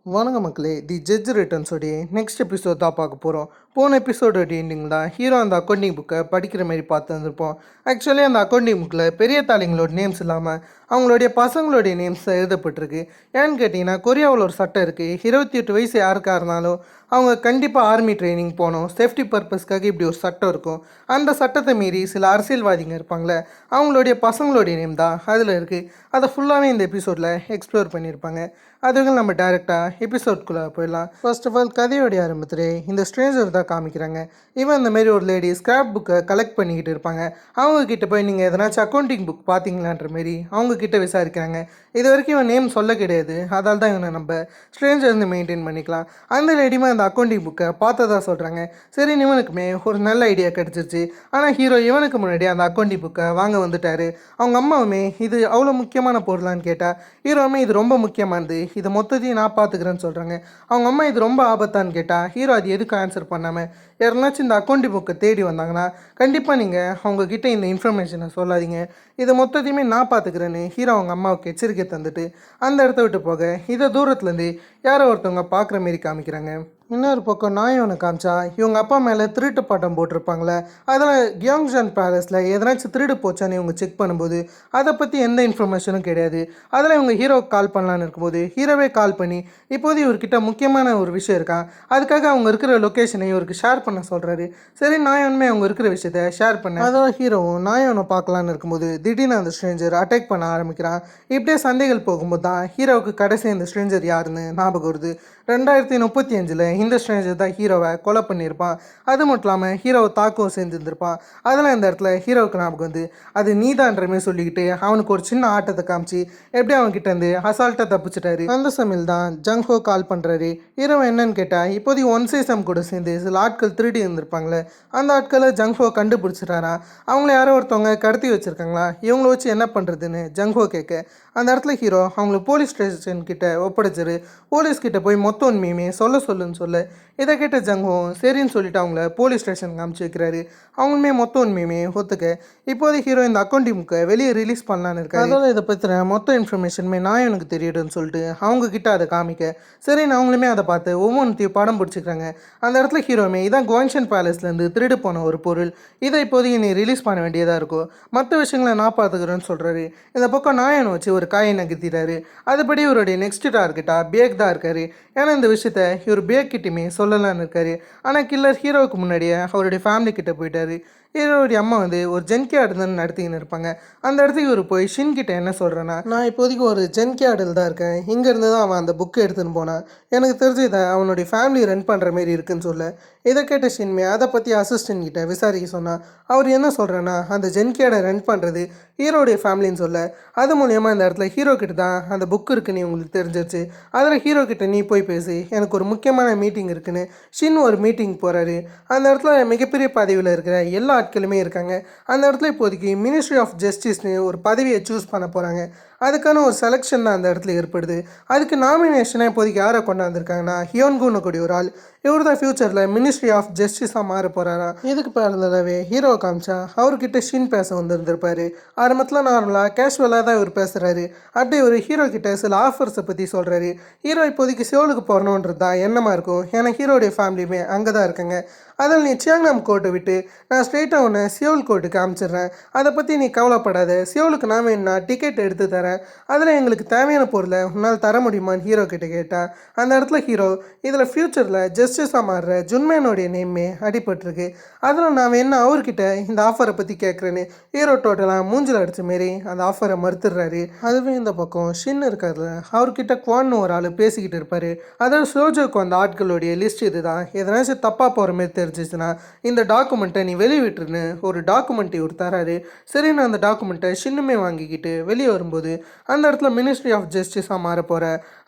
வணக்கம் மக்களே, the judge ரிட்டர்ன்ஸோடைய next episode தான் பார்க்க போகிறோம். போன எபிசோடோட எண்டிங் தான் ஹீரோ அந்த அக்கௌண்டிங் புக்கை படிக்கிற மாதிரி பார்த்து வந்திருப்போம். ஆக்சுவலி அந்த அக்கௌண்டிங் புக்கில் பெரிய தாளிங்களோட நேம்ஸ் இல்லாமல் அவங்களுடைய பசங்களுடைய நேம்ஸ் எழுதப்பட்டிருக்கு. ஏன்னு கேட்டிங்கன்னா, கொரியாவில் ஒரு சட்டம் இருக்குது. 28 வயசு யாருக்காக இருந்தாலும் அவங்க கண்டிப்பாக ஆர்மி ட்ரைனிங் போகணும். சேஃப்டி பர்பஸ்க்காக இப்படி ஒரு சட்டம் இருக்கும். அந்த சட்டத்தை மீறி சில அரசியல்வாதிங்க இருப்பாங்களே, அவங்களுடைய பசங்களுடைய நேம் தான் அதில் இருக்குது. அதை ஃபுல்லாகவே இந்த எபிசோடில் எக்ஸ்ப்ளோர் பண்ணியிருப்பாங்க. அதுக்கு நம்ம டேரெக்டாக எபிசோட்குள்ளே போயிடலாம். ஃபர்ஸ்ட் ஆஃப் ஆல் கதையோடைய ஆரம்பத்திலே இந்த ஸ்ட்ரேஞ்சர் தான் காமிக்கிறாங்க. இவன் இந்த மாதிரி ஒரு லேடி ஸ்கிராப் புக்கை கலெக்ட் பண்ணிக்கிட்டு இருப்பாங்க. அவங்கக்கிட்ட போய் நீங்கள் எதனாச்சும் அக்கௌண்டிங் புக் பார்த்தீங்களான்ற மாரி அவங்கக்கிட்ட விசாரிக்கிறாங்க. இது வரைக்கும் இவன் நேம் சொல்ல கிடையாது, அதால் தான் இவனை நம்ம ஸ்ட்ரேஞ்சர் இருந்து மெயின்டைன் பண்ணிக்கலாம். அந்த லேடியுமே அந்த அக்கௌண்டிங் புக்கை பார்த்ததா சொல்கிறாங்க. சரி, இவனுக்குமே ஒரு நல்ல ஐடியா கிடச்சிருச்சு. ஆனால் ஹீரோ இவனுக்கு முன்னாடி அந்த அக்கௌண்டிங் புக்கை வாங்க வந்துட்டார். அவங்க அம்மாவுமே இது அவ்வளோ முக்கியமான பொருளான்னு கேட்டால் ஹீரோவுமே இது ரொம்ப முக்கியமானது, இது மொத்தத்தையும் நான் பார்த்துக்கிறேன்னு சொல்கிறாங்க. அவங்க அம்மா இது ரொம்ப ஆபத்தான்னு கேட்டால் ஹீரோ அது எதுக்கு ஆன்சர் பண்ணாமல் யாருனாச்சும் இந்த அக்கௌண்டிங் புக்கை தேடி வந்தாங்கன்னா கண்டிப்பாக நீங்கள் அவங்கக்கிட்ட இந்த இன்ஃபர்மேஷனை சொல்லாதீங்க, இதை மொத்தத்தையுமே நான் பார்த்துக்கிறேன்னு ஹீரோ அவங்க அம்மாவுக்கு எச்சரிக்கை தந்துட்டு அந்த இடத்த விட்டு போக இதை தூரத்துலேருந்து யாரோ ஒருத்தவங்க பார்க்குற மாரி காமிக்கிறாங்க. இன்னொரு பக்கம் நாயோனை காமிச்சா இவங்க அப்பா மேலே திருட்டு பட்டம் போட்டிருப்பாங்களே, அதில் கியோங்ஜான் பேலஸில் எதனாச்சும் திருடு போச்சான்னு இவங்க செக் பண்ணும்போது அதை பற்றி எந்த இன்ஃபர்மேஷனும் கிடையாது. அதில் இவங்க ஹீரோவுக்கு கால் பண்ணலான்னு இருக்கும்போது ஹீரோவே கால் பண்ணி இப்போது இவர்கிட்ட முக்கியமான ஒரு விஷயம் இருக்கான், அதுக்காக அவங்க இருக்கிற லொக்கேஷனை இவருக்கு ஷேர் பண்ண சொல்கிறாரு. சரி, நாயோனுமே அவங்க இருக்கிற விஷயத்த ஷேர் பண்ண அதான் ஹீரோவும் நாயோனை பார்க்கலான்னு இருக்கும்போது திடீர்னு அந்த ஸ்ட்ரேஞ்சர் அட்டாக் பண்ண ஆரம்பிக்கிறான். இப்படியே சண்டைகள் போகும்போது தான் ஹீரோவுக்கு கடைசி இந்த ஸ்ட்ரேஞ்சர் யாருன்னு ஞாபகம் வருது. 2035 இந்த ஸ்ட்ரேஞ்சர் தான் ஹீரோவை கொலை பண்ணியிருப்பான். அது மட்டும் இல்லாமல் ஹீரோவை தாக்கவும் சேர்ந்துருந்துருப்பான். அதெல்லாம் இந்த இடத்துல ஹீரோவுக்கு ஞாபகம் வந்து அது நீதான்றமே சொல்லிக்கிட்டு அவனுக்கு ஒரு சின்ன ஆட்டத்தை காமிச்சு எப்படி அவன்கிட்ட இருந்து அசால்ட்டாக தப்பிச்சிட்டாரு. அந்த சமையல் தான் ஜங்ஹோ கால் பண்ணுறாரு. ஹீரோவை என்னன்னு கேட்டால் இப்போதைக்கு ஒன்சேசம் கூட சேர்ந்து சில ஆட்கள் திருடி இருந்திருப்பாங்களே, அந்த ஆட்களை ஜங்ஹோ கண்டுபிடிச்சிட்டாரா, அவங்கள யாரோ ஒருத்தவங்க கடத்தி வச்சுருக்காங்களா, இவங்கள வச்சு என்ன பண்ணுறதுன்னு ஜங்ஹோ கேட்க அந்த இடத்துல ஹீரோ அவங்கள போலீஸ் ஸ்டேஷன் கிட்ட ஒப்படைச்சிரு, போலீஸ்கிட்ட போய் மொத்த உண்மையுமே சொல்லுன்னு சொல்ல இதை கேட்ட ஜங்ஹோ சரின்னு சொல்லிட்டு அவங்கள போலீஸ் ஸ்டேஷனுக்கு அனுப்பிச்சு வைக்கிறாரு. அவங்களுமே மொத்த உண்மையுமே ஒத்துக்க இப்போது ஹீரோ இந்த அக்கௌண்டிங் புக்கை வெளியே ரிலீஸ் பண்ணலான்னு இருக்காரு. அதோட இதை பற்றின மொத்த இன்ஃபர்மேஷனுமே நான் எனக்கு தெரியுதுன்னு சொல்லிட்டு அவங்க கிட்ட அதை காமிக்க சரின்னு அவங்களுமே அதை பார்த்து ஒவ்வொன்றையும் படம் பிடிச்சிக்கிறாங்க. அந்த இடத்துல ஹீரோமே இதான் குவாங்ஷன் பேலஸ்லேருந்து திருடு போன ஒரு பொருள், இதை இப்போதைக்கு நீ ரிலீஸ் பண்ண வேண்டியதாக இருக்கும், மற்ற விஷயங்களை நான் பார்த்துக்கிறேன்னு சொல்கிறாரு. இந்த பக்கம் நாயனை வச்சு ஒரு காயை நகர்த்திறாரு. அதுபடி இவருடைய நெக்ஸ்ட் டார்கெட்டாக பேக் தான் இருக்காரு. ஏன்னா இந்த விஷயத்த இவர் பேக் கிட்டேயுமே சொல்லலான்னு இருக்காரு. ஆனால் கில்லர் ஹீரோவுக்கு முன்னாடியே அவருடைய ஃபேமிலி கிட்ட போயிட்டாரு. ஹீரோடைய அம்மா வந்து ஒரு ஜென்கே ஆடுதல் நடத்திக்கின்னு இருப்பாங்க. அந்த இடத்துக்கு இவர் போய் ஷின் கிட்ட என்ன சொல்கிறேன்னா, நான் இப்போதைக்கு ஒரு ஜென்கே ஆடல் தான் இருக்கேன், இங்கேருந்து தான் அவன் அந்த புக்கை எடுத்துன்னு போனான், எனக்கு தெரிஞ்சு இதை அவனுடைய ஃபேமிலி ரன் பண்ணுற மாரி இருக்குன்னு சொல்ல இதை கேட்ட ஷின்மே அதை பற்றி அசிஸ்டன்ட் கிட்ட விசாரிக்க சொன்னால் அவர் என்ன சொல்கிறேன்னா அந்த ஜென்கேடை ரன் பண்ணுறது ஹீரோடைய ஃபேமிலின்னு சொல்ல அது மூலயமா இந்த இடத்துல ஹீரோ கிட்ட தான் அந்த புக் இருக்குன்னு உங்களுக்கு தெரிஞ்சிருச்சு, அதில் ஹீரோ கிட்ட நீ போய் பேசி எனக்கு ஒரு முக்கியமான மீட்டிங் இருக்குன்னு ஷின் ஒரு மீட்டிங் போகிறாரு. அந்த இடத்துல மிகப்பெரிய பதவியில் இருக்கிற எல்லா ஆட்களுமே இருக்காங்க. அந்த இடத்துல இப்போதைக்கு மினிஸ்ட்ரி ஆஃப் ஜஸ்டிஸ்னு ஒரு பதவியை சூஸ் பண்ண போகிறாங்க. அதுக்கான ஒரு செலெக்ஷன் தான் அந்த இடத்துல ஏற்படுது. அதுக்கு நாமினேஷனாக இப்போதைக்கு யாரை கொண்டாந்துருக்காங்கன்னா ஹியோன்குன்னு கூடிய ஒரு ஆள், இவர் தான் ஃபியூச்சரில் மினிஸ்ட்ரி ஆஃப் ஜஸ்டிஸாக மாற போகிறாரா. இதுக்கு பேரலாகவே ஹீரோ காமிச்சா அவர்கிட்ட ஷின் பேச வந்திருந்திருப்பாரு. ஆரம்பத்தில் நார்மலாக கேஷுவலாக தான் இவர் பேசுகிறாரு. அப்படியே ஒரு ஹீரோ கிட்ட சில ஆஃபர்ஸை பற்றி சொல்கிறாரு. ஹீரோ இப்போதைக்கு சியோலுக்கு போகணுன்றது தான் எண்ணமாக இருக்கும். ஏன்னா ஹீரோடைய ஃபேமிலியுமே அங்கே தான் இருக்காங்க. அதில் நீ சியாங்நாம் கோர்ட்டை விட்டு நான் ஸ்ட்ரெயிட்டாக உன்னை சியோல் கோர்ட்டுக்கு அனுப்பிச்சிடுறேன், அதை பற்றி நீ கவலைப்படாத, சியோலுக்கு நான் வேணும்னா டிக்கெட் எடுத்து தரேன், அதில் எங்களுக்கு தேவையான பொருளை உன்னால் தர முடியுமான்னு ஹீரோ கிட்ட கேட்டால் அந்த இடத்துல ஹீரோ இதில் ஃப்யூச்சரில் ஜஸ்டிஸாக மாறுற ஜுன்மேனுடைய நேமே அடிபட்டிருக்கு, அதில் நான் வேணா அவர்கிட்ட இந்த ஆஃபரை பற்றி கேட்குறேன்னு ஹீரோ டோட்டலாக மூஞ்சில் அடித்த மாரி அந்த ஆஃபரை மறுத்துடுறாரு. அதுவே இந்த பக்கம் ஷின் இருக்கார்ல, அவர்கிட்ட குவான்னு ஒரு ஆள் பேசிக்கிட்டு இருப்பார். அதாவது சோஜோக்கு அந்த ஆட்களுடைய லிஸ்ட் இது தான், எதனாச்சும் தப்பாக போகிற மாரி தெரிஞ்சிச்சுன்னா இந்த டாக்குமெண்ட்டை நீ வெளியிட்டுருன்னு ஒரு டாக்குமெண்ட் இவர் தராரு. சரின்னு அந்த டாக்குமெண்ட்டை ஷின்னுமே வாங்கிக்கிட்டு வெளியே வரும்போது அந்த இடத்துல மினிஸ்ட்ரி ஆஃப் ஜஸ்டிஸாக மாற போகிற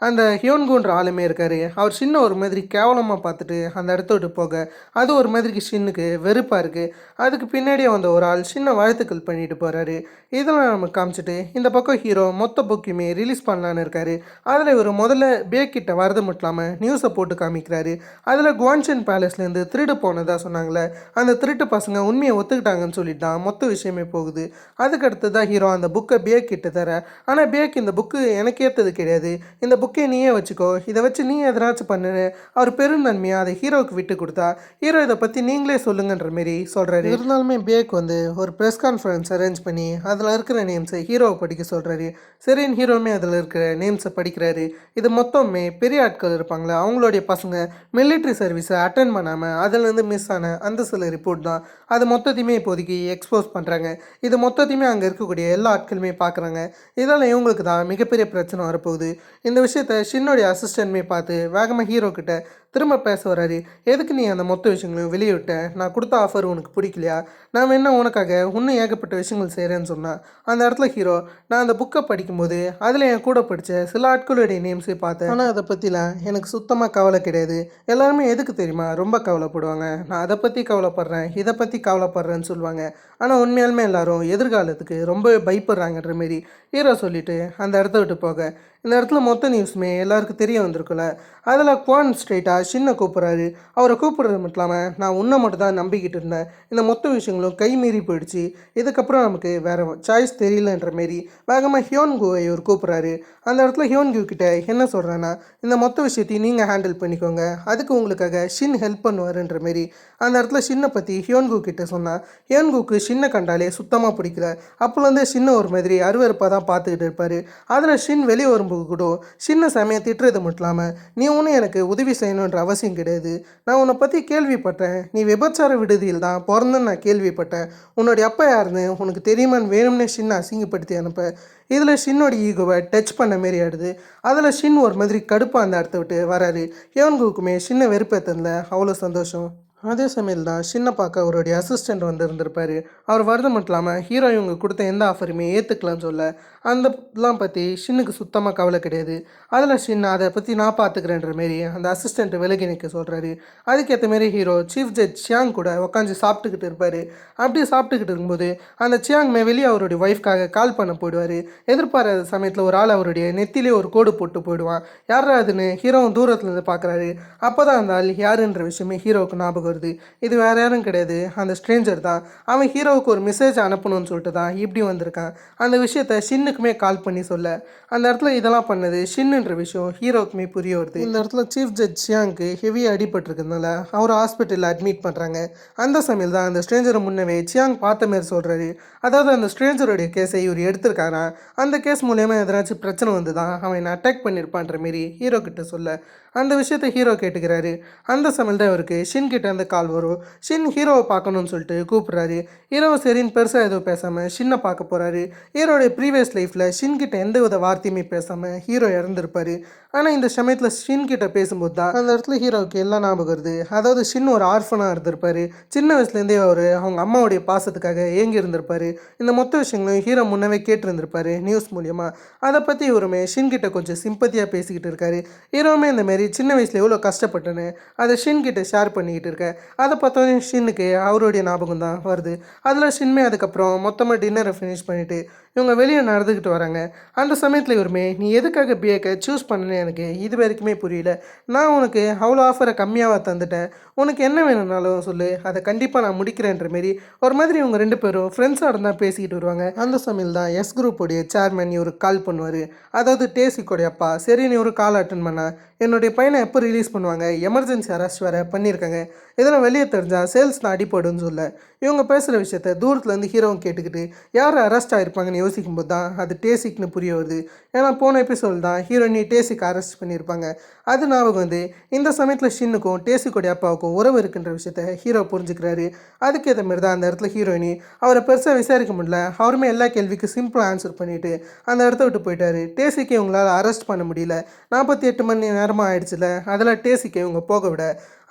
அந்த ஹியோன்குன்ற ஆளுமே இருக்கார். அவர் சின்ன ஒரு மாதிரி கேவலமாக பார்த்துட்டு அந்த இடத்த விட்டு போக அது ஒரு மாதிரிக்கு ஷின்னுக்கு வெறுப்பாக இருக்குது. அதுக்கு பின்னாடியே வந்த ஒரு ஆள் சின்ன வாழ்த்துக்கள் பண்ணிட்டு போகிறாரு. இதெல்லாம் நம்ம காமிச்சிட்டு இந்த பக்கம் ஹீரோ மொத்த புக்கையுமே ரிலீஸ் பண்ணலான்னு இருக்காரு. அதில் இவர் முதல்ல பேக் கிட்ட வரது மட்டும் இல்லாமல் நியூஸை போட்டு காமிக்கிறாரு. அதில் குவான்ஷன் பேலஸ்லேருந்து திருடு போனதாக சொன்னாங்களே, அந்த திருட்டு பசங்க உண்மையை ஒத்துக்கிட்டாங்கன்னு சொல்லிட்டு தான் மொத்த விஷயமே போகுது. அதுக்கடுத்து தான் ஹீரோ அந்த புக்கை பேக் கிட்ட தர ஆனால் பேக் இந்த புக்கு எனக்கு ஏற்றது கிடையாது, இந்த புக்கை நீயே வச்சுக்கோ, இதை வச்சு நீ எதனாச்சும் பண்ணுன்னு அவர் பெருந்தன்மையாக அதை ஹீரோவுக்கு விட்டு கொடுத்தா ஹீரோ இதை பற்றி நீங்களே சொல்லுங்கன்ற மாரி சொல்கிறாரு. இருந்தாலுமே பேக் வந்து ஒரு ப்ரெஸ் கான்ஃபரன்ஸ் அரேஞ்ச் பண்ணி அதில் இருக்கிற நேம்ஸை ஹீரோவை படிக்க சொல்கிறாரு. சரின்னு ஹீரோவுமே அதில் இருக்கிற நேம்ஸை படிக்கிறாரு. இது மொத்தமே பெரிய ஆட்கள் இருப்பாங்களே அவங்களுடைய பசங்க மிலிட்ரி சர்வீஸை அட்டன் பண்ணாமல் அதுலேருந்து மிஸ் ஆன அந்த சில ரிப்போர்ட் தான். அது மொத்தத்தையுமே இப்போதைக்கு எக்ஸ்போஸ் பண்ணுறாங்க. இது மொத்தத்தையுமே அங்கே இருக்கக்கூடிய எல்லா ஆட்களுமே பார்க்குறாங்க. இதால் இவங்களுக்கு தான் மிகப்பெரிய பிரச்சனை வரப்போகுது. இந்த விஷயத்த ஷின்னோடைய அசிஸ்டன்ட்மே பார்த்து வேகமாக ஹீரோ கிட்ட திரும்ப பேச வராரு. எதுக்கு நீ அந்த மொத்த விஷயங்களையும் வெளியே விட்ட? நான் கொடுத்த ஆஃபர் உனக்கு பிடிக்கலையா? நான் வேணா உனக்காக இன்னும் ஏகப்பட்ட விஷயங்கள் செய்கிறேன்னு சொன்னான். அந்த இடத்துல ஹீரோ, நான் அந்த புக்கை படிக்கும்போது அதில் என் கூட படித்த சில ஆட்களுடைய நேம்ஸே பார்த்தேன். ஆனால் அதை பற்றிலாம் எனக்கு சுத்தமாக கவலை கிடையாது. எல்லாருமே எதுக்கு தெரியுமா ரொம்ப கவலைப்படுவாங்க? நான் அதை பற்றி கவலைப்படுறேன், இதை பற்றி கவலைப்படுறேன்னு சொல்லுவாங்க. ஆனால் உண்மையாலுமே எல்லாரும் எதிர்காலத்துக்கு ரொம்ப பயப்படுறாங்கன்ற மாரி ஹீரோ சொல்லிவிட்டு அந்த இடத்த விட்டு போக இந்த இடத்துல மொத்த நியூஸுமே எல்லாருக்கும் தெரிய வந்திருக்குல்ல. அதில் குவான் ஸ்ட்ரெயிட்டாக ஷின்னை கூப்பிட்றாரு. அவரை கூப்பிட்றது மட்டும் இல்லாமல், நான் உன்னை மட்டும் தான் நம்பிக்கிட்டு இருந்தேன், இந்த மொத்த விஷயங்களும் கை மீறி போயிடுச்சு, இதுக்கப்புறம் நமக்கு வேறு சாய்ஸ் தெரியலன்ற மாரி வேகமாக ஹியோன்குவை இவர் கூப்பிட்றாரு. அந்த இடத்துல ஹியோன்கு கிட்ட என்ன சொல்கிறேன்னா, இந்த மொத்த விஷயத்தையும் நீங்கள் ஹேண்டில் பண்ணிக்கோங்க, அதுக்கு உங்களுக்காக ஷின் ஹெல்ப் பண்ணுவாருன்ற மாரி அந்த இடத்துல ஷின்னை பற்றி ஹியோன்கு கிட்ட சொன்னால், ஹியோன்குக்கு ஷின்னை கண்டாலே சுத்தமாக பிடிக்கல. அப்போலேருந்தே ஷின்னை ஒரு மாதிரி அருவருப்பாக தான் பார்த்துக்கிட்டு இருப்பார். அதில் ஷின் வெளியே வரும்போது கூட ஷின்னை செமையை திட்டுறது மட்டும் இல்லாமல், நீ ஒன்றும் எனக்கு உதவி செய்யணுன்ற அவசியம் கிடையாது, நான் உன்னை பற்றி கேள்விப்பட்டேன், நீ விபச்சார விடுதியில் தான் பிறந்தன்னு நான் கேள்விப்பட்டேன், உன்னுடைய அப்பா யாருன்னு உனக்கு தெரியுமான்னு வேணும்னே ஷின்னை அசிங்கப்படுத்தி அனுப்ப. இதில் ஷின்னோட ஈகோவை டச் பண்ண மாரி ஆடுது. அதில் ஷின் ஒரு மாதிரி கடுப்பாக அந்த இடத்த விட்டு வராரு. ஹியோன்குக்குமே ஷின்னை வெறுப்பேற்றதில்ல அவ்வளோ சந்தோஷம். அதே சமயம் தான் ஷின்னை பார்க்க அவருடைய அசிஸ்டண்ட் வந்து இருந்திருப்பார். அவர் வரது மட்டும் இல்லாமல் ஹீரோ இவங்க கொடுத்த எந்த ஆஃபருமே ஏற்றுக்கலான்னு சொல்ல அந்தலாம் பற்றி ஷின்னுக்கு சுத்தமாக கவலை கிடையாது. அதில் ஷின் அதை பற்றி நான் பார்த்துக்கிறேன்ற மாரி அந்த அசிஸ்டண்ட்டை விலகி நிற்க சொல்கிறாரு. அதுக்கேற்ற மாரி ஹீரோ சீஃப் ஜட்ஜ் சியாங் கூட உட்காந்து சாப்பிட்டுக்கிட்டு இருப்பார். அப்படியே சாப்பிட்டுக்கிட்டு இருக்கும்போது அந்த சியாங் வெளியே அவருடைய ஒய்ஃப்காக கால் பண்ண போயிடுவார். எதிர்பாராத சமயத்தில் ஒரு ஆள் அவருடைய நெத்திலே ஒரு கோடு போட்டு போயிடுவான். யாரா அதுன்னு ஹீரோவும் தூரத்துலேருந்து பார்க்குறாரு. அப்போ தான் அந்த ஆள் யாருன்ற விஷயமே ஹீரோவுக்கு ஞாபகம் வருது. இது வேறு யாரும் கிடையாது, அந்த ஸ்ட்ரேஞ்சர் தான். அவன் ஹீரோவுக்கு ஒரு மெசேஜ் அனுப்பணும்னு சொல்லிட்டு தான் இப்படி வந்திருக்கான். அந்த விஷயத்த ஷின்னுக்குமே கால் பண்ணி சொல்ல அந்த இடத்துல இதெல்லாம் பண்ணது ஷின்னுன்ற விஷயம் ஹீரோவுக்குமே புரிய வருது. இந்த இடத்துல சீஃப் ஜட்ஜ் சியாங்க்கு ஹெவியாக அடிபட்டிருக்கிறதுனால அவர் ஹாஸ்பிட்டலில் அட்மிட் பண்ணுறாங்க. அந்த சமயம் தான் அந்த ஸ்ட்ரேஞ்சரை முன்னவே சியாங் பார்த்த மாரி சொல்கிறாரு. அதாவது அந்த ஸ்ட்ரேஞ்சருடைய கேஸை இவர் எடுத்திருக்காரா, அந்த கேஸ் மூலயமா எதனாச்சும் பிரச்சனை வந்து தான் அவன் என்னை அட்டாக் பண்ணியிருப்பான்ற மாரி ஹீரோ கிட்ட சொல்ல அந்த விஷயத்தை ஹீரோ கேட்டுக்கிறாரு. அந்த சமயம் தான் இவருக்கு ஷின் கிட்ட அந்த கால் வரும். ஷின் ஹீரோவை பார்க்கணும்னு சொல்லிட்டு கூப்பிட்றாரு. ஹீரோவை சரின்னு பெருசாக எதுவும் பேசாமல் ஷின்னை பார்க்க போகிறாரு. ஹீரோடைய ப்ரீவியஸ் லைஃப்பில் ஷின் கிட்ட எந்த வித வார்த்தையுமே பேசாமல் ஹீரோ இறந்துருப்பார். ஆனால் இந்த சமயத்தில் ஷின் கிட்ட பேசும்போது தான் அந்த இடத்துல ஹீரோவுக்கு எல்லாம் ஞாபகம் வருது. அதாவது ஷின் ஒரு ஆர்ஃபனாக இருந்திருப்பார். சின்ன வயசுலேருந்தே அவர் அவங்க அம்மாவுடைய பாசத்துக்காக ஏங்கி இருந்திருப்பார். இந்த மொத்த விஷயங்களையும் ஹீரோ முன்னவே கேட்டிருந்திருப்பார் நியூஸ் மூலியமாக. அதை பற்றி இவருமே ஷின் கிட்ட கொஞ்சம் சிம்பத்தியாக பேசிக்கிட்டு இருக்காரு. ஹீரோவுமே இந்தமாரி சின்ன வயசில் எவ்வளோ கஷ்டப்பட்டேன்னு அதை ஷின் கிட்ட ஷேர் பண்ணிக்கிட்டு இருக்கேன். அதை பார்த்தோன்னே ஷின்னுக்கு அவருடைய ஞாபகம் தான் வருது. அதில் ஷின்மே அதுக்கப்புறம் மொத்தமாக டின்னரை ஃபினிஷ் பண்ணிவிட்டு இவங்க வெளியே நடந்துக்கிட்டு வராங்க. அந்த சமயத்தில் இவருமே, நீ எதுக்காக பிஏக்கை சூஸ் பண்ணனே எனக்கு இது வரைக்குமே புரியல, நான் உனக்கு அவ்வளோ ஆஃபரை கம்மியாக தந்துட்டேன், உனக்கு என்ன வேணும்னாலும் சொல்லு, அதை கண்டிப்பாக நான் முடிக்கிறேன்ற மாரி ஒரு மாதிரி இவங்க ரெண்டு பேரும் ஃப்ரெண்ட்ஸாக இருந்தால் பேசிக்கிட்டு வருவாங்க. அந்த சமயம் தான் எஸ் குரூப்போடைய சேர்மேன் இவருக்கு கால் பண்ணுவார். அதாவது டேசிக்கோடைய அப்பா. சரின்னு ஒரு கால் அட்டன் பண்ணா, என்னுடைய பையனை எப்போ ரிலீஸ் பண்ணுவாங்க, எமர்ஜென்சி அரெஸ்ட் வேறு பண்ணியிருக்காங்க, இதெல்லாம் வெளியே தெரிஞ்சால் சேல்ஸ் நான் அடிப்படுன்னு சொல்ல இவங்க பேசுகிற விஷயத்த தூரத்துலேருந்து ஹீரோவும் கேட்டுக்கிட்டு யார் அரெஸ்ட் ஆகிருப்பாங்கன்னு யோசிக்கும்போது தான் அது டேசிக்னு புரிய வருது. ஏன்னா போன எபிசோட் தான் ஹீரோயினி டேசிக்கு அரெஸ்ட் பண்ணியிருப்பாங்க. அது ஞாபகம் வந்து இந்த சமயத்தில் ஷின்னுக்கும் டேசிக்கோடைய அப்பாவுக்கும் உறவு இருக்குன்ற விஷயத்த ஹீரோ புரிஞ்சுக்கிறாரு. அதுக்கேற்ற மாதிரி தான் அந்த இடத்துல ஹீரோயினி அவரை பெருசாக விசாரிக்க முடியல, அவருமே எல்லா கேள்விக்கும் சிம்பிளாக ஆன்சர் பண்ணிவிட்டு அந்த இடத்த விட்டு போயிட்டாரு. டேசிக்கு இவங்களால் அரெஸ்ட் பண்ண முடியல, 48 மணி நேரமாக ஆயிடுச்சுல, அதில் டேசிக்கு இவங்க போக விட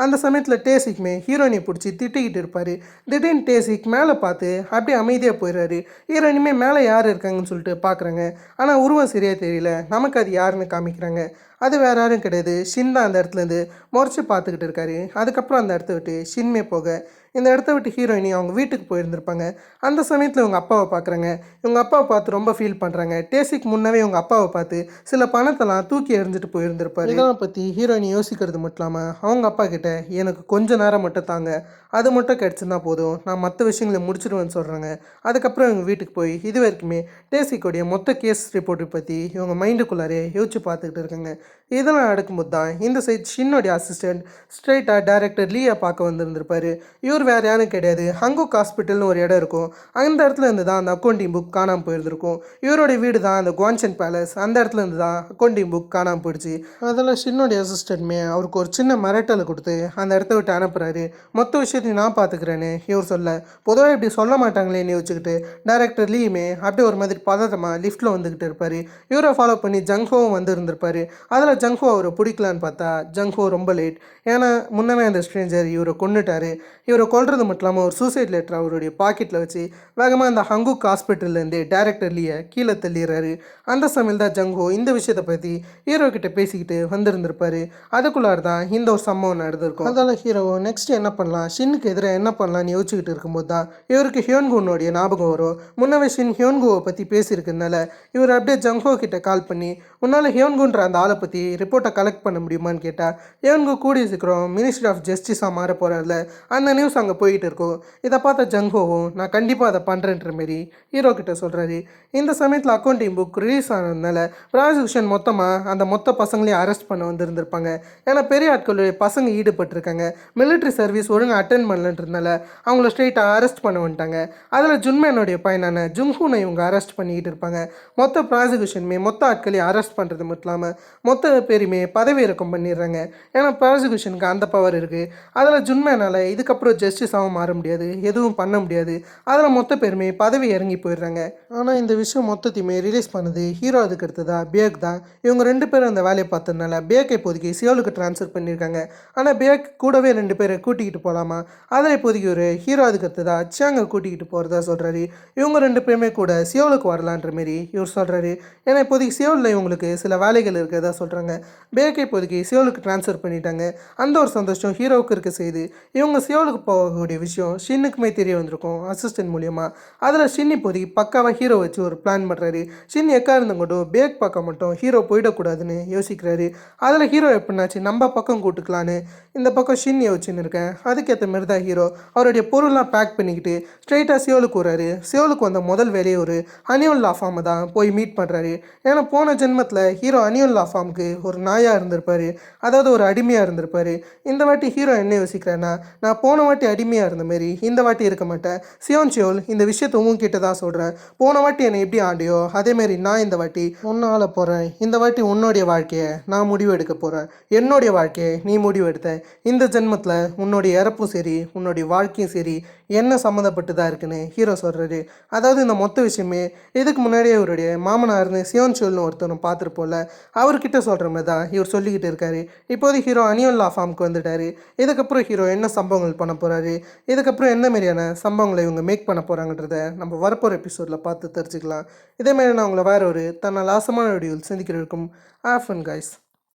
அந்த சமயத்தில் டேசிக்குமே ஹீரோயினை பிடிச்சி திட்டிக்கிட்டு இருப்பார். திடீர்னு டேசிக் மேலே பார்த்து அப்படியே அமைதியாக போயிடுறாரு. ஹீரோயினுமே மேலே யார் இருக்காங்கன்னு சொல்லிட்டு பார்க்குறாங்க. ஆனால் உருவம் சரியாக தெரியல, நமக்கு அது யாருன்னு காமிக்கிறாங்க. அது வேறு யாரும் கிடையாது, ஷின் தான் அந்த இடத்துலேருந்து முறைச்சி பார்த்துக்கிட்டு இருக்காரு. அதுக்கப்புறம் அந்த இடத்த விட்டு ஷின்மே போக இந்த இடத்த விட்டு ஹீரோயினி அவங்க வீட்டுக்கு போயிருந்திருப்பாங்க. அந்த சமயத்தில் இவங்க அப்பாவை பார்க்குறாங்க. இவங்க அப்பாவை பார்த்து ரொம்ப ஃபீல் பண்ணுறாங்க. டேசிக்கு முன்னவே இவங்க அப்பாவை பார்த்து சில பணத்தெல்லாம் தூக்கி எறிஞ்சிட்டு போயிருந்திருப்பாரு. இதெல்லாம் பற்றி ஹீரோயினி யோசிக்கிறது மட்டும் இல்லாமல் அவங்க அப்பா கிட்ட எனக்கு கொஞ்ச நேரம் மட்டும் தாங்க, அது மட்டும் கிடச்சிருந்தா போதும், நான் மற்ற விஷயங்களை முடிச்சிடுவேன்னு சொல்கிறாங்க. அதுக்கப்புறம் இவங்க வீட்டுக்கு போய் இது வரைக்குமே டேசிக்கோடைய மொத்த கேஸ் ரிப்போர்ட்டை பற்றி இவங்க மைண்டுக்குள்ளாரே யோசிச்சு பார்த்துக்கிட்டு இருக்காங்க. இதெல்லாம் நடக்கும்போது தான் இந்த சைட் ஷின்னோடைய அசிஸ்டன்ட் ஸ்ட்ரைட்டாக டைரக்டர் லீயை பார்க்க வந்திருந்திருப்பாரு. இவர் வேறு யாரும் கிடையாது, ஹங்கோக் ஹாஸ்பிட்டல்னு ஒரு இடம் இருக்கும், அந்த இடத்துல இருந்து தான் அந்த அக்கௌண்டிங் புக் காணாமல் போயிருந்திருக்கும். இவருடைய வீடு தான் அந்த குவான்சன் பேலஸ், அந்த இடத்துல இருந்து தான் அக்கௌண்டிங் புக் காணாமல் போயிடுச்சு. அதில் ஷின்னோடைய அசிஸ்டன்ட்மே அவருக்கு ஒரு சின்ன மிரட்டலை கொடுத்து அந்த இடத்த விட்டு அனுப்புகிறாரு. மொத்த விஷயத்தையும் நான் பார்த்துக்கிறேன்னு இவர் சொல்ல, பொதுவாக இப்படி சொல்ல மாட்டாங்களேன்னு யோசிச்சுக்கிட்டு டைரக்டர் லீயுமே அப்படியே ஒரு மாதிரி பதட்டமாக லிஃப்ட்டில் வந்துக்கிட்டு இருப்பார். இவரை ஃபாலோ பண்ணி ஜங்ஹோவும் வந்து இருந்திருப்பார். அதில் ஜங்ஹோ அவரை பிடிக்கலான்னு பார்த்தா ஜங்ஹோ ரொம்ப லேட். ஏன்னா முன்னமே அந்த ஸ்ட்ரேஞ்சர் இவரை கொண்டுட்டார். இவரை கொல்றது மட்டும் இல்லாமல் ஒரு சூசைட் லெட்டர் அவருடைய பாக்கெட்டில் வச்சு வேகமாக அந்த ஹங்கூக் ஹாஸ்பிட்டல்லேருந்து டைரக்டர் லீயை கீழே தள்ளிடுறாரு. அந்த சமயம் தான் ஜங்ஹோ இந்த விஷயத்தை பற்றி ஹீரோ கிட்ட பேசிக்கிட்டு வந்திருந்திருப்பாரு. அதுக்குள்ளார தான் இந்த ஒரு சம்பவம் நடந்திருக்கும். அதனால் ஹீரோ நெக்ஸ்ட் என்ன பண்ணலாம், ஷின்னுக்கு எதிராக என்ன பண்ணலாம்னு யோசிச்சுக்கிட்டு இருக்கும்போது தான் இவருக்கு ஹியோன்குனுடைய ஞாபகம் வரும். முன்னவே ஷின் ஹியோன்குவை பற்றி பேசியிருக்கிறதுனால இவர் அப்படியே ஜங்ஹோ கிட்ட கால் பண்ணி, உன்னால் ஹியோன்குன்ற அந்த ஆளை பற்றி ரிப்போர்ட்டை கலெக்ட் பண்ண முடியுமான்னு கேட்டால், ஹியோன்கு கூடிய சீக்கிரம் மினிஸ்ட்ரி ஆஃப் ஜஸ்டிஸாக மாற போகிறார்ல, அந்த நியூஸ் அங்கே போயிட்டு இருக்கும். இதை பார்த்த ஜங்ஹோவும் நான் கண்டிப்பாக அதை பண்ணுறேன்ற மாரி ஹீரோ கிட்ட சொல்கிறாரு. இந்த சமயத்தில் அக்கௌண்டிங் புக் ரிலீஸ் ஆனதுனால ப்ராசிக்யூஷன் மொத்தமாக அந்த மொத்த பசங்களையும் அரெஸ்ட் பண்ண வந்திருந்திருப்பாங்க. ஏன்னா பெரிய ஆட்களுடைய பசங்க ஈடுபட்டிருக்காங்க. மிலிட்ரி சர்வீஸ் ஒழுங்காக அட்டென்ட் பண்ணலன்றதுனால அவங்கள ஸ்ட்ரெயிட்டாக அரெஸ்ட் பண்ண வந்துட்டாங்க. அதில் ஜுன்மேனுடைய பையனான ஜுங்ஹூனை இவங்க அரெஸ்ட் பண்ணிக்கிட்டு இருப்பாங்க. மொத்த ப்ராசிக்யூஷனுமே மொத்த ஆட்களையும் அரெஸ்ட் பண்ணுறது மட்டும் இல்லாமல் மொத்த பேருமே பதவி இறக்கம் பண்ணிடுறாங்க. ஏன்னா ப்ராசிக்யூஷனுக்கு அந்த பவர் இருக்குது. அதில் ஜுன்மேனால் இதுக்கப்புறம் ஜஸ்டிஸாகவும் மாற முடியாது, எதுவும் பண்ண முடியாது. அதில் மொத்த பேருமே பதவி இறங்கி போயிடுறாங்க. ஆனால் இந்த விஷயம் மொத்தத்தையுமே ரிலீஸ் பண்ணது ஹீரோ அதுக்கு அடுத்ததா பேக் தான். இவங்க 2 பேரும் அந்த வேலையை பார்த்ததுனால பேக்கை இப்போதைக்கு சியோலுக்கு ட்ரான்ஸ்ஃபர் பண்ணியிருக்காங்க. ஆனால் பேக் கூடவே 2 பேரை கூட்டிக்கிட்டு போகலாமா, அதை இப்போதைக்கு ஒரு ஹீரோ அதுக்கு அடுத்ததா சியாங்கை கூட்டிக்கிட்டு போகிறதா சொல்கிறாரு. இவங்க 2 பேருமே கூட சியோலுக்கு வரலான்ற மாரி இவர் சொல்கிறாரு. ஏன்னா இப்போதைக்கு சியோலில் இவங்களுக்கு சில வேலைகள் இருக்கிறதா சொல்கிறாங்க. பேக்கை இப்போதைக்கு சியோலுக்கு ட்ரான்ஸ்ஃபர் பண்ணிட்டாங்க. அந்த ஒரு சந்தோஷம் ஹீரோவுக்கு இருக்க செய்து இவங்க சியோலுக்கு போகக்கூடிய விஷயம் ஷின்னுக்குமே தெரிய வந்திருக்கும் அசிஸ்டன்ட் மூலியமாக. அதில் ஷின் இப்போதைக்கு பக்காவாக ஹீரோ வச்சு ஒரு பிளான் பண்ணுறாரு. ஷின் எக்கா இருந்தவங்கட்டும் பேக் பக்கம் மட்டும் ஹீரோ போயிடக்கூடாதுன்னு யோசிக்கிறாரு. அதில் ஹீரோ எப்படின்னாச்சு நம்ம பக்கம் கூட்டுக்கலான்னு இந்த பக்கம் ஷின் யோசிச்சுன்னு இருக்கேன். அதுக்கேற்ற மாரி தான் ஹீரோ அவருடைய பொருள்லாம் பேக் பண்ணிக்கிட்டு ஸ்ட்ரெயிட்டாக சியோலுக்கு வர்றாரு. சியோலுக்கு வந்த முதல் வேலையை ஒரு அனியோல் லா ஃபார்மை தான் போய் மீட் பண்ணுறாரு. ஏன்னா போன ஜென்மத்தில் ஹீரோ அனியோல் லா ஃபார்முக்கு ஒரு நாயாக இருந்திருப்பார், அதாவது ஒரு அடிமையாக இருந்திருப்பார். இந்த வாட்டி ஹீரோ என்ன யோசிக்கிறேன்னா, நான் போன வாட்டி அடிமையாக இருந்த மாரி இந்த வாட்டி இருக்க மாட்டேன். சியோல் இந்த விஷயத்தை உங்ககிட்ட தான் சொல்கிறேன். போன வாட்டி என்னை எப்படி ஆண்டியோ அதேமாரி நான் இந்த வாட்டி ஒன்று ஆள போகிறேன். இந்த வாட்டி உன்னுடைய வாழ்க்கையை நான் முடிவு எடுக்க போகிறேன். என்னுடைய வாழ்க்கையை நீ முடிவு எடுத்த. இந்த ஜென்மத்தில் உன்னுடைய இறப்பும் சரி உன்னுடைய வாழ்க்கையும் சரி என்ன சம்மந்தப்பட்டு தான் இருக்குன்னு ஹீரோ சொல்கிறாரு. அதாவது இந்த மொத்த விஷயமே இதுக்கு முன்னாடியே இவருடைய மாமனார்னு சியோன்சோல்னு ஒருத்தரும் பார்த்துருப்போல, அவர்கிட்ட சொல்கிற மாதிரி தான் இவர் சொல்லிக்கிட்டு இருக்காரு. இப்போது ஹீரோ அனியோல் லா ஃபார்முக்கு வந்துட்டார். இதுக்கப்புறம் ஹீரோ என்ன சம்பவங்கள் பண்ண போகிறாரு, இதுக்கப்புறம் என்ன மாதிரியான சம்பவங்களை இவங்க மேக் பண்ண போகிறாங்கன்றத நம்ம வரப்போகிற எபிசோடில் பார்த்து தெரிஞ்சுக்கலாம். இதேமாதிரி நான் உங்களை வேறு ஒரு தன்னால் ஆசமான வீடியோவில் சந்திக்கிறதுக்கும் ஆஃபன் கைஸ்.